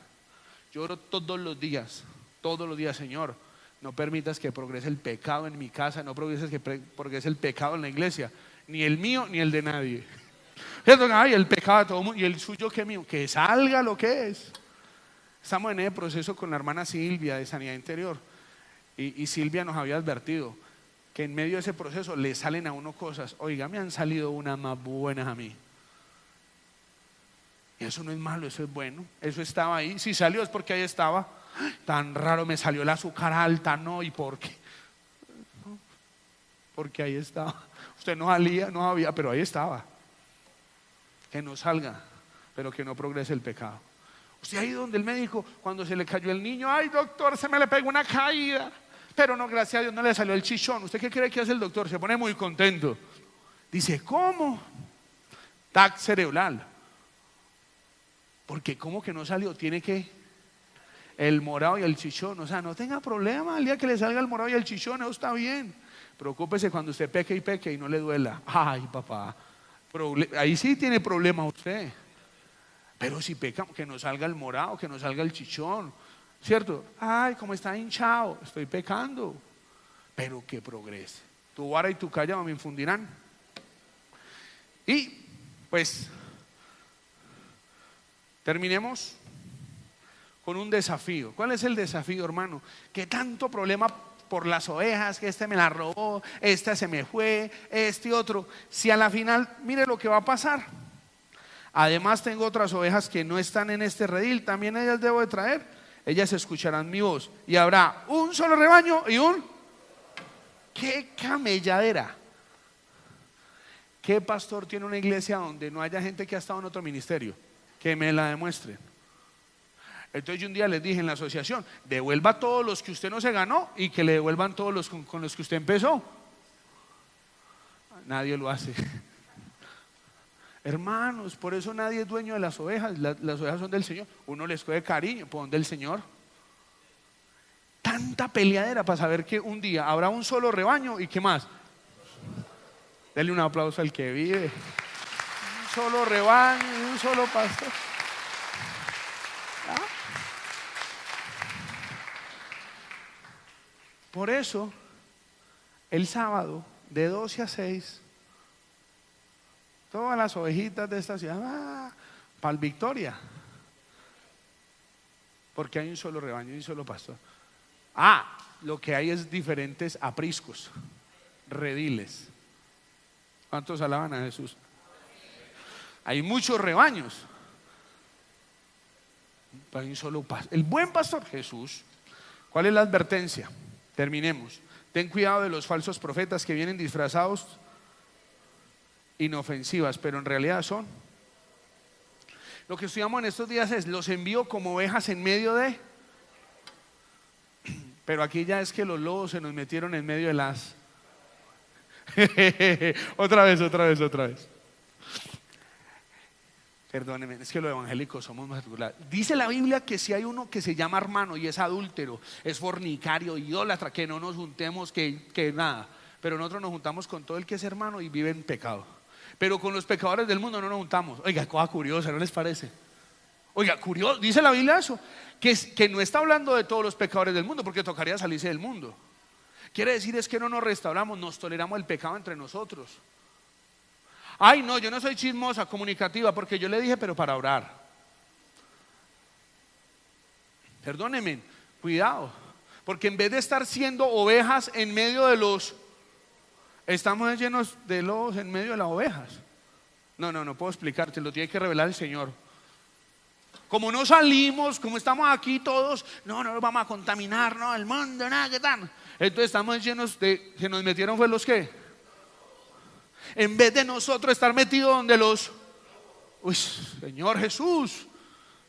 Speaker 1: Yo oro todos los días, Señor, no permitas que progrese el pecado en mi casa, no permitas que progrese el pecado en la iglesia, ni el mío ni el de nadie. Ay, el pecado de todo el mundo, y el suyo que mío, que salga lo que es. Estamos en ese proceso con la hermana Silvia de Sanidad Interior, y Silvia nos había advertido que en medio de ese proceso le salen a uno cosas. Oiga, me han salido unas más buenas a mí. Y eso no es malo, eso es bueno. Eso estaba ahí. Si salió es porque ahí estaba. Tan raro, me salió el azúcar alta, ¿no? ¿Y por qué? porque ahí estaba. Usted no salía, no había, pero ahí estaba. Que no salga, pero que no progrese el pecado. Usted ha ido donde el médico cuando se le cayó el niño, ay doctor, se me le pegó una caída, pero no, gracias a Dios no le salió el chichón. ¿Usted qué cree que hace el doctor? Se pone muy contento. Dice, ¿cómo? TAC cerebral. Porque ¿cómo que no salió? Tiene que el morado y el chichón. O sea, no tenga problema el día que le salga el morado y el chichón, eso está bien. Preocúpese cuando usted peque y no le duela. Ay papá, ahí sí tiene problema usted. Pero si peca, que no salga el morado, que no salga el chichón, ¿cierto? Ay, como está hinchado, estoy pecando. Pero que progrese. Tu vara y tu callado me infundirán. Y pues terminemos con un desafío. ¿Cuál es el desafío, hermano? Que tanto problema por las ovejas, que este me la robó, esta se me fue, este otro. Si a la final, mire lo que va a pasar. Además tengo otras ovejas que no están en este redil, también ellas debo de traer. Ellas escucharán mi voz y habrá un solo rebaño y ¡qué camelladera! ¿Qué pastor tiene una iglesia donde no haya gente que ha estado en otro ministerio? Que me la demuestren. Entonces yo un día les dije en la asociación, devuelva todos los que usted no se ganó y que le devuelvan todos los con los que usted empezó. Nadie lo hace. Hermanos, por eso nadie es dueño de las ovejas. Las ovejas son del Señor. Uno les coge cariño, ¿por dónde el Señor? Tanta peleadera para saber que un día habrá un solo rebaño y ¿qué más? Denle un aplauso al que vive. Un solo rebaño y un solo pastor. ¿Ah? Por eso, el sábado de 12 a 6, todas las ovejitas de esta ciudad, para el Victoria. Porque hay un solo rebaño y un solo pastor. Lo que hay es diferentes apriscos, rediles. ¿Cuántos alaban a Jesús? Hay muchos rebaños. Pero hay un solo pastor. El buen pastor, Jesús. ¿Cuál es la advertencia? Terminemos. Ten cuidado de los falsos profetas que vienen disfrazados inofensivas, pero en realidad son. Lo que estudiamos en estos días es: los envío como ovejas en medio de. Pero aquí ya es que los lobos se nos metieron en medio de las. Otra vez. Perdónenme, es que los evangélicos somos más regulares. Dice la Biblia que si hay uno que se llama hermano y es adúltero, es fornicario, idólatra, que no nos juntemos, que nada. Pero nosotros nos juntamos con todo el que es hermano y vive en pecado. Pero con los pecadores del mundo no nos juntamos. Oiga, cosa curiosa, ¿no les parece? Oiga, curioso, dice la Biblia eso, que no está hablando de todos los pecadores del mundo, porque tocaría salirse del mundo. Quiere decir es que no nos restauramos, nos toleramos el pecado entre nosotros. Ay, no, yo no soy chismosa, comunicativa, porque yo le dije, pero para orar. Perdónenme, cuidado, porque en vez de estar siendo ovejas en medio de los, estamos llenos de lobos en medio de las ovejas. No puedo explicarte, lo tiene que revelar el Señor. Como no salimos, como estamos aquí todos, no nos vamos a contaminar, no, el mundo, nada, ¿qué tal? Entonces estamos llenos de, que nos metieron fue los que, en vez de nosotros estar metidos donde los, Señor Jesús,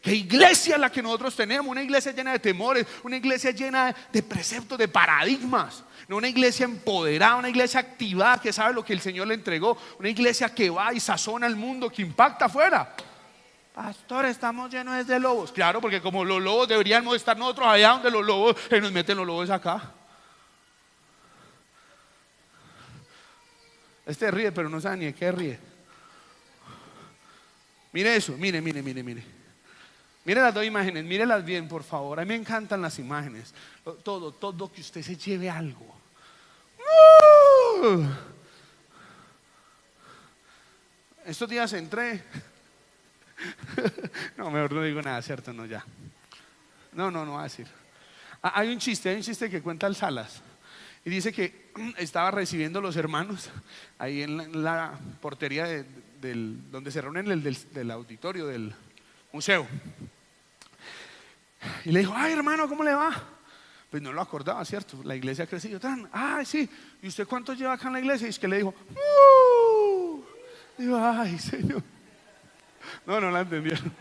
Speaker 1: qué iglesia la que nosotros tenemos, una iglesia llena de temores, una iglesia llena de preceptos, de paradigmas, no una iglesia empoderada, una iglesia activada que sabe lo que el Señor le entregó, una iglesia que va y sazona el mundo, que impacta afuera. Pastor, estamos llenos de lobos. Claro, porque como los lobos deberíamos estar nosotros allá donde los lobos, nos meten los lobos acá. Este ríe, pero no sabe ni de qué ríe. Mire eso, mire. Mire las dos imágenes, mírelas bien, por favor. A mí me encantan las imágenes. Todo que usted se lleve algo. Estos días entré. No, mejor no digo nada, ¿cierto? No, ya. No voy a decir. Hay un chiste que cuenta el Salas. Y dice que estaba recibiendo los hermanos ahí en la portería donde se reúnen del auditorio del museo. Y le dijo: ay hermano, ¿cómo le va? Pues no lo acordaba, ¿cierto? La iglesia ha crecido tan, ay, sí. ¿Y usted cuánto lleva acá en la iglesia? Y es que le dijo, digo, ay, Señor. No, no la entendieron.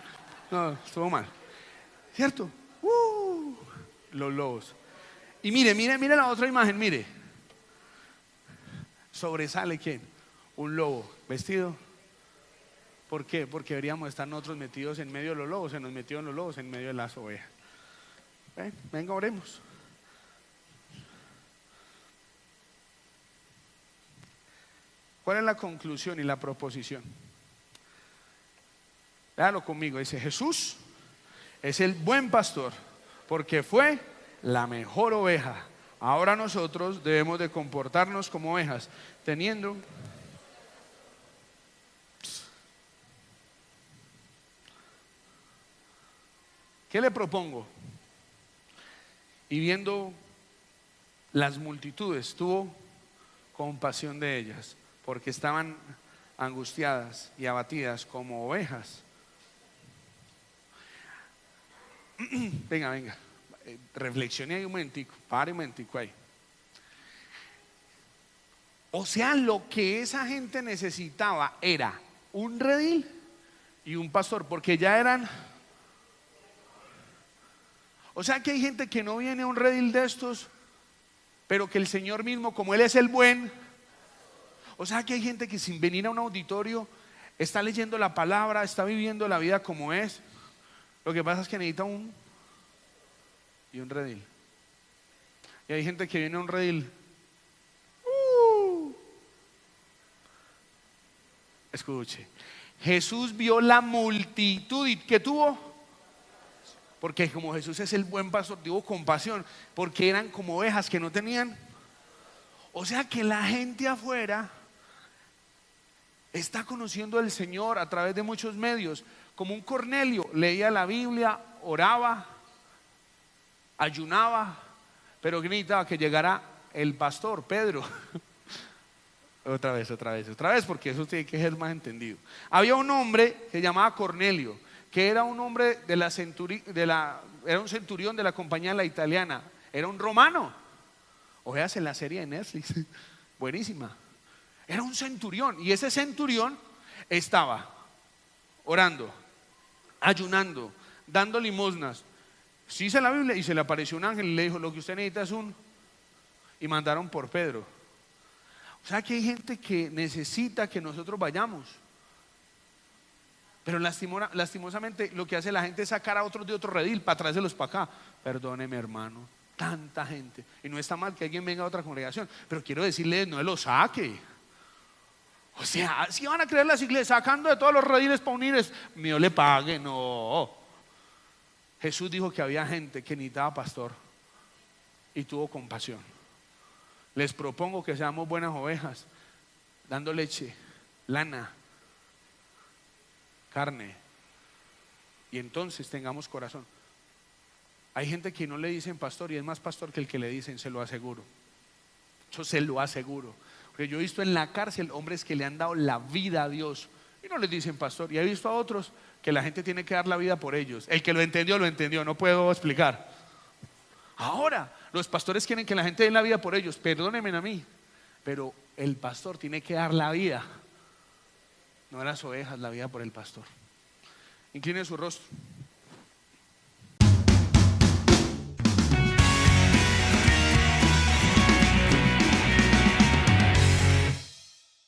Speaker 1: No, estuvo mal. ¿Cierto? Los lobos. Y mire la otra imagen, mire. Sobresale ¿quién? Un lobo vestido. ¿Por qué? Porque deberíamos estar nosotros metidos en medio de los lobos. Se nos metieron los lobos en medio de las ovejas. Venga, oremos. ¿Cuál es la conclusión y la proposición? Léalo conmigo. Dice: Jesús es el buen pastor, porque fue la mejor oveja. Ahora nosotros debemos de comportarnos como ovejas, teniendo ¿qué le propongo? Y viendo las multitudes, tuvo compasión de ellas, porque estaban angustiadas y abatidas como ovejas. Venga, reflexione ahí un momentico, pare un momentico ahí. O sea, lo que esa gente necesitaba era un redil y un pastor, porque ya eran. O sea que hay gente que no viene a un redil de estos, pero que el Señor mismo, como Él es el buen. O sea que hay gente que sin venir a un auditorio está leyendo la palabra, está viviendo la vida como es. Lo que pasa es que necesita un redil. Y hay gente que viene a un redil. Escuche, Jesús vio la multitud y ¿qué tuvo? Porque como Jesús es el buen pastor, tuvo compasión, porque eran como ovejas que no tenían. O sea que la gente afuera está conociendo al Señor a través de muchos medios. Como un Cornelio, leía la Biblia, oraba, ayunaba, pero que necesitaba que llegara el pastor, Pedro. Otra vez, porque eso tiene que ser más entendido. Había un hombre que se llamaba Cornelio, que era un hombre era un centurión de la compañía La Italiana, era un romano. Ojeas en la serie de Netflix, buenísima. Era un centurión, y ese centurión estaba orando, ayunando, dando limosnas. Sí, dice la Biblia, y se le apareció un ángel y le dijo: lo que usted necesita es y mandaron por Pedro. O sea que hay gente que necesita que nosotros vayamos, pero lastimosamente lo que hace la gente es sacar a otros de otro redil para traérselos para acá. Perdóneme, hermano, tanta gente, y no está mal que alguien venga a otra congregación, pero quiero decirle, no lo saque. O sea, si van a creer las iglesias sacando de todos los rediles para unirles, mío le pague. No. Jesús dijo que había gente que necesitaba pastor y tuvo compasión. Les propongo que seamos buenas ovejas, dando leche, lana, carne, y entonces tengamos corazón. Hay gente que no le dicen pastor y es más pastor que el que le dicen, se lo aseguro. Yo se lo aseguro. Porque yo he visto en la cárcel hombres que le han dado la vida a Dios y no les dicen pastor. Y he visto a otros que la gente tiene que dar la vida por ellos. El que lo entendió, no puedo explicar. Ahora, los pastores quieren que la gente dé la vida por ellos. Perdónenme a mí, pero el pastor tiene que dar la vida, no las ovejas, la vida por el pastor. Incline su rostro.